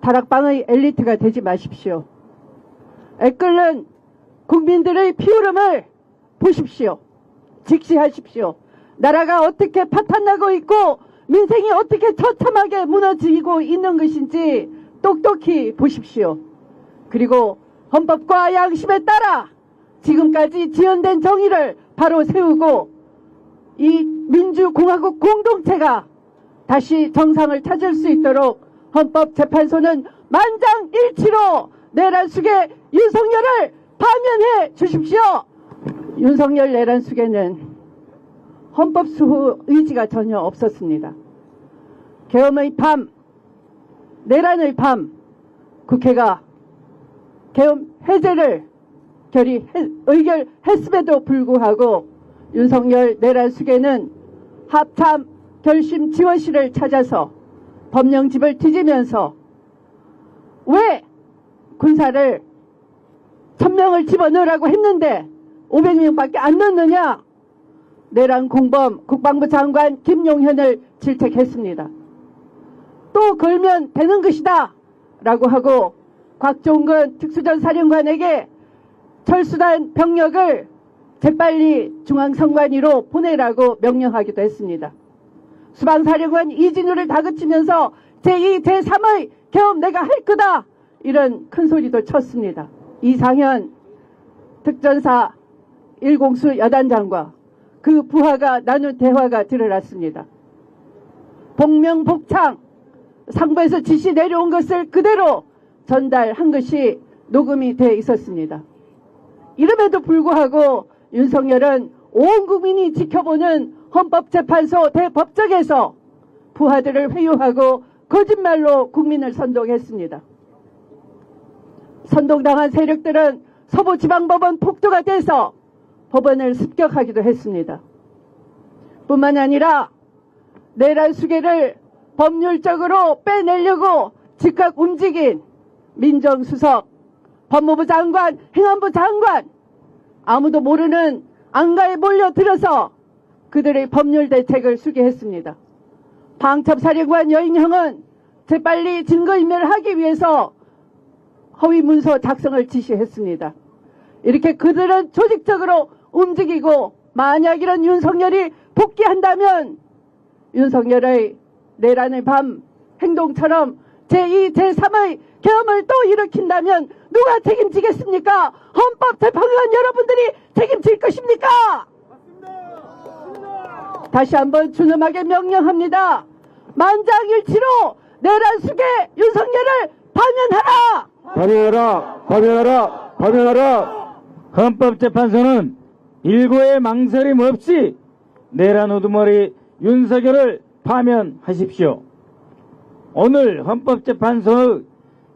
다락방의 엘리트가 되지 마십시오. 애끓는 국민들의 피울음을 보십시오. 직시하십시오. 나라가 어떻게 파탄나고 있고 민생이 어떻게 처참하게 무너지고 있는 것인지 똑똑히 보십시오. 그리고 헌법과 양심에 따라 지금까지 지연된 정의를 바로 세우고 이 민주공화국 공동체가 다시 정상을 찾을 수 있도록 헌법재판소는 만장일치로 내란숙의 윤석열을 파면해 주십시오. 윤석열 내란숙에는 헌법 수호 의지가 전혀 없었습니다. 계엄의 밤, 내란의 밤, 국회가 계엄 해제를 의결했음에도 불구하고 윤석열 내란숙에는 합참 결심 지원실을 찾아서 법령집을 뒤지면서 왜 군사를 1000명을 집어넣으라고 했는데 500명밖에 안 넣느냐, 내란 공범 국방부 장관 김용현을 질책했습니다. 또 걸면 되는 것이다 라고 하고 곽종근 특수전사령관에게 철수단 병력을 재빨리 중앙선관위로 보내라고 명령하기도 했습니다. 수방사령관 이진우를 다그치면서 제2, 제3의 계엄 내가 할 거다 이런 큰 소리도 쳤습니다. 이상현 특전사 1공수 여단장과 그 부하가 나눈 대화가 드러났습니다. 복명복창 상부에서 지시 내려온 것을 그대로 전달한 것이 녹음이 돼 있었습니다. 이름에도 불구하고 윤석열은 온 국민이 지켜보는 헌법재판소 대법정에서 부하들을 회유하고 거짓말로 국민을 선동했습니다. 선동당한 세력들은 서부지방법원 폭도가 돼서 법원을 습격하기도 했습니다. 뿐만 아니라 내란 수계를 법률적으로 빼내려고 즉각 움직인 민정수석, 법무부 장관, 행안부 장관, 아무도 모르는 안가에 몰려들어서 그들의 법률 대책을 수기했습니다. 방첩사령관 여인형은 재빨리 증거인멸을 하기 위해서 허위 문서 작성을 지시했습니다. 이렇게 그들은 조직적으로 움직이고 만약 이런 윤석열이 복귀한다면 윤석열의 내란의 밤 행동처럼 제2, 제3의 계엄을 또 일으킨다면 누가 책임지겠습니까? 헌법재판관 여러분들이 책임질 것입니까? 다시 한번 준엄하게 명령합니다. 만장일치로 내란 숙의 윤석열을 파면하라! 파면하라! 파면하라! 파면하라! 헌법재판소는 일고의 망설임 없이 내란 우두머리 윤석열을 파면하십시오. 오늘 헌법재판소의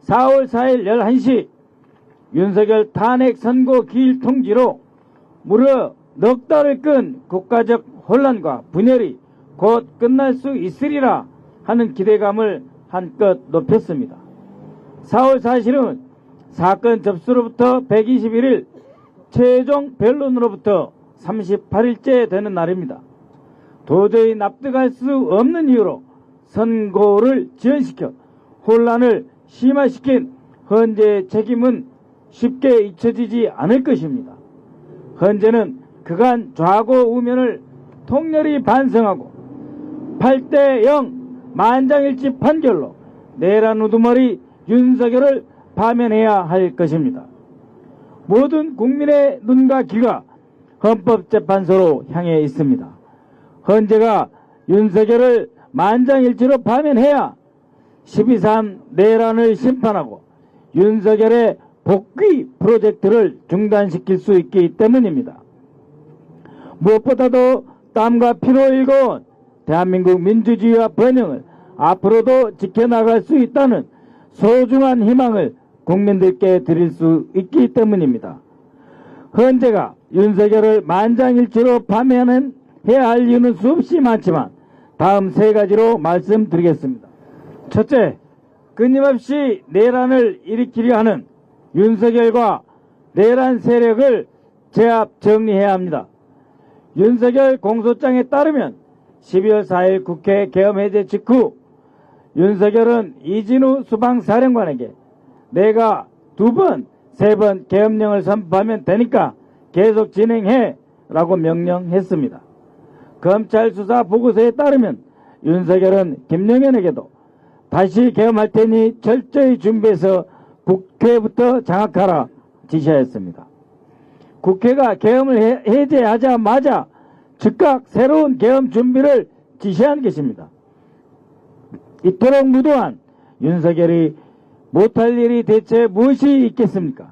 4월 4일 11시 윤석열 탄핵 선고 기일 통지로 무려 넉 달을 끈 국가적 혼란과 분열이 곧 끝날 수 있으리라 하는 기대감을 한껏 높였습니다. 4월 4일은 사건 접수로부터 121일, 최종 변론으로부터 38일째 되는 날입니다. 도저히 납득할 수 없는 이유로 선고를 지연시켜 혼란을 심화시킨 헌재의 책임은 쉽게 잊혀지지 않을 것입니다. 헌재는 그간 좌고 우면을 통렬히 반성하고 8대0 만장일치 판결로 내란 우두머리 윤석열을 파면해야 할 것입니다. 모든 국민의 눈과 귀가 헌법재판소로 향해 있습니다. 헌재가 윤석열을 만장일치로 파면해야 12.3 내란을 심판하고 윤석열의 복귀 프로젝트를 중단시킬 수 있기 때문입니다. 무엇보다도 땀과 피로 일궈온 대한민국 민주주의와 번영을 앞으로도 지켜나갈 수 있다는 소중한 희망을 국민들께 드릴 수 있기 때문입니다. 헌재가 윤석열을 만장일치로 파면해야 할 이유는 수없이 많지만 다음 세 가지로 말씀드리겠습니다. 첫째, 끊임없이 내란을 일으키려 하는 윤석열과 내란 세력을 제압 정리해야 합니다. 윤석열 공소장에 따르면 12월 4일 국회 계엄 해제 직후 윤석열은 이진우 수방사령관에게 내가 2번, 3번 계엄령을 선포하면 되니까 계속 진행해 라고 명령했습니다. 검찰 수사 보고서에 따르면 윤석열은 김영현에게도 다시 계엄할 테니 철저히 준비해서 국회부터 장악하라 지시하였습니다. 국회가 계엄을 해제하자마자 즉각 새로운 계엄 준비를 지시한 것입니다. 이토록 무도한 윤석열이 못할 일이 대체 무엇이 있겠습니까?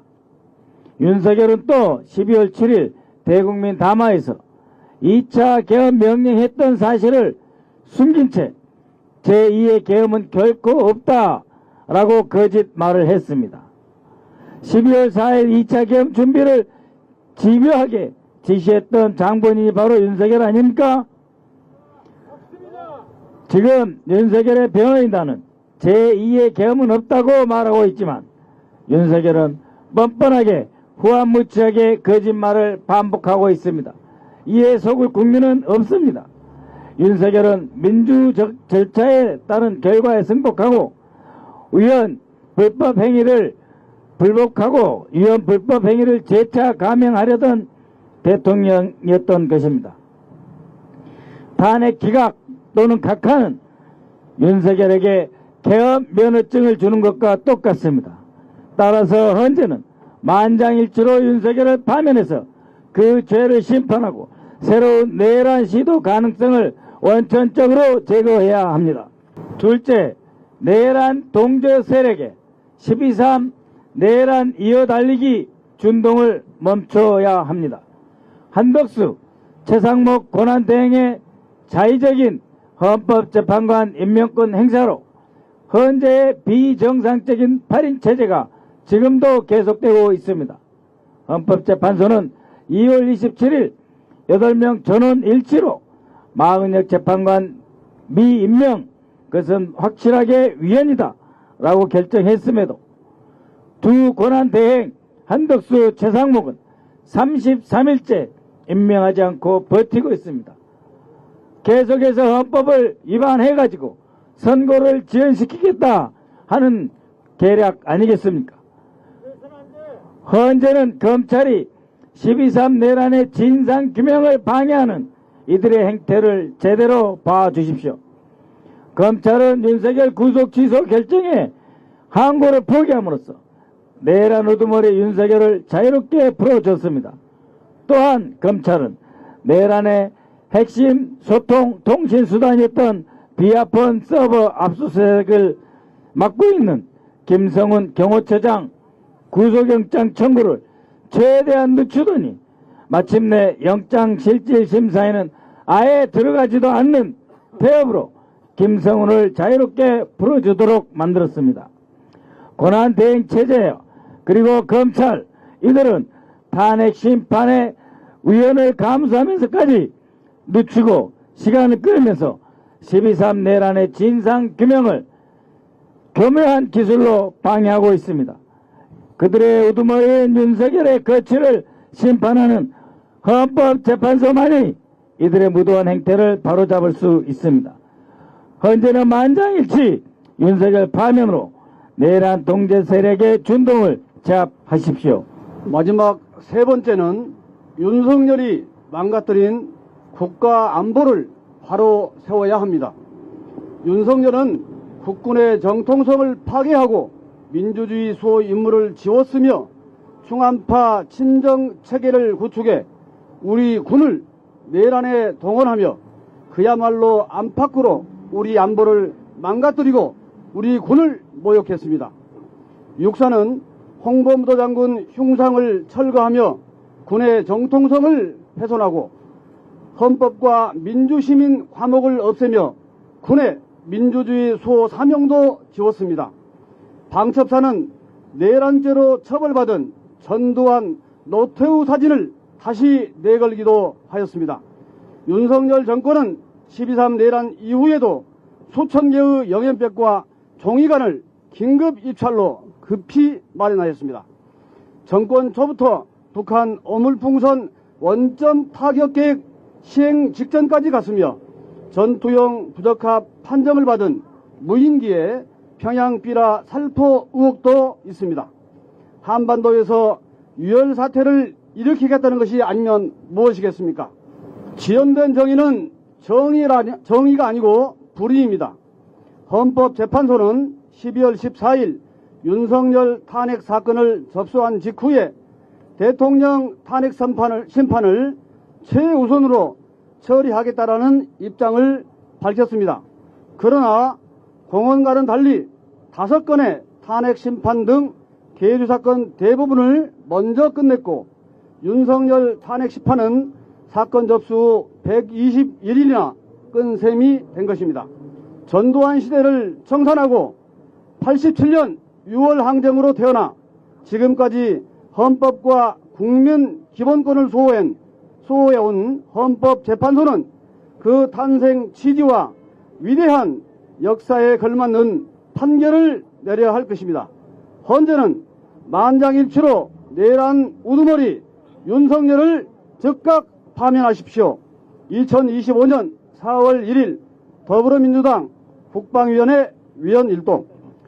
윤석열은 또 12월 7일 대국민 담화에서 2차 계엄 명령했던 사실을 숨긴 채 제2의 계엄은 결코 없다라고 거짓말을 했습니다. 12월 4일 2차 계엄 준비를 집요하게 지시했던 장본인이 바로 윤석열 아닙니까? 지금 윤석열의 변호인단은 제2의 계엄은 없다고 말하고 있지만 윤석열은 뻔뻔하게 후한무치하게 거짓말을 반복하고 있습니다. 이에 속을 국민은 없습니다. 윤석열은 민주 절차에 따른 결과에 승복하고 위헌 불법 행위를 불복하고 위헌 불법 행위를 재차 감행하려던 대통령이었던 것입니다. 탄핵 기각 또는 각하는 윤석열에게 계엄 면허증을 주는 것과 똑같습니다. 따라서 헌재는 만장일치로 윤석열을 파면해서 그 죄를 심판하고 새로운 내란 시도 가능성을 원천적으로 제거해야 합니다. 둘째, 내란 동조 세력의 12.3 내란 이어달리기 준동을 멈춰야 합니다. 한덕수, 최상목 권한대행의 자의적인 헌법재판관 임명권 행사로 헌재의 비정상적인 발인체제가 지금도 계속되고 있습니다. 헌법재판소는 2월 27일 8명 전원 일치로 마은혁 재판관 미임명 그것은 확실하게 위헌이다 라고 결정했음에도 두 권한대행 한덕수 최상목은 33일째 임명하지 않고 버티고 있습니다. 계속해서 헌법을 위반해가지고 선고를 지연시키겠다 하는 계략 아니겠습니까? 헌재는 검찰이 12.3 내란의 진상규명을 방해하는 이들의 행태를 제대로 봐주십시오. 검찰은 윤석열 구속 취소 결정에 항고를 포기함으로써 내란 우두머리 윤석열을 자유롭게 풀어줬습니다. 또한 검찰은 내란의 핵심 소통 통신수단이었던 비아폰 서버 압수수색을 맡고 있는 김성훈 경호처장 구속영장 청구를 최대한 늦추더니 마침내 영장실질심사에는 아예 들어가지도 않는 폐업으로 김성훈을 자유롭게 풀어주도록 만들었습니다. 권한대행체제요 그리고 검찰 이들은 탄핵 심판의 위헌을 감수하면서까지 늦추고 시간을 끌면서 12.3 내란의 진상규명을 교묘한 기술로 방해하고 있습니다. 그들의 우두머리인 윤석열의 거취를 심판하는 헌법재판소만이 이들의 무도한 행태를 바로잡을 수 있습니다. 헌재는 만장일치 윤석열 파면으로 내란 동제 세력의 준동을 제압하십시오. 마지막 세 번째는 윤석열이 망가뜨린 국가 안보를 바로 세워야 합니다. 윤석열은 국군의 정통성을 파괴하고 민주주의 수호 임무를 지웠으며 중한파 친정 체계를 구축해 우리 군을 내란에 동원하며 그야말로 안팎으로 우리 안보를 망가뜨리고 우리 군을 모욕했습니다. 육사는 홍범도 장군 흉상을 철거하며 군의 정통성을 훼손하고 헌법과 민주시민 과목을 없애며 군의 민주주의 수호 사명도 지웠습니다. 방첩사는 내란죄로 처벌받은 전두환, 노태우 사진을 다시 내걸기도 하였습니다. 윤석열 정권은 12.3 내란 이후에도 수천 개의 영연백과 종이관을 긴급 입찰로 급히 마련하였습니다. 정권 초부터 북한 어물풍선 원점 타격 계획 시행 직전까지 갔으며 전투용 부적합 판정을 받은 무인기에 평양 비라 살포 의혹도 있습니다. 한반도에서 유혈 사태를 일으키겠다는 것이 아니면 무엇이겠습니까? 지연된 정의는 정의가 아니고 불의입니다. 헌법재판소는 12월 14일 윤석열 탄핵 사건을 접수한 직후에 대통령 탄핵 심판을 최우선으로 처리하겠다라는 입장을 밝혔습니다. 그러나 공언과는 달리 5건의 탄핵 심판 등 계류 사건 대부분을 먼저 끝냈고 윤석열 탄핵 심판은 사건 접수 후 121일이나 끈 셈이 된 것입니다. 전두환 시대를 청산하고 87년 6월 항쟁으로 태어나 지금까지 헌법과 국민 기본권을 수호해온 헌법재판소는 그 탄생 취지와 위대한 역사에 걸맞는 판결을 내려야 할 것입니다. 헌재는 만장일치로 내란 우두머리 윤석열을 즉각 파면하십시오. 2025년 4월 1일 더불어민주당 국방위원회 위원 일동.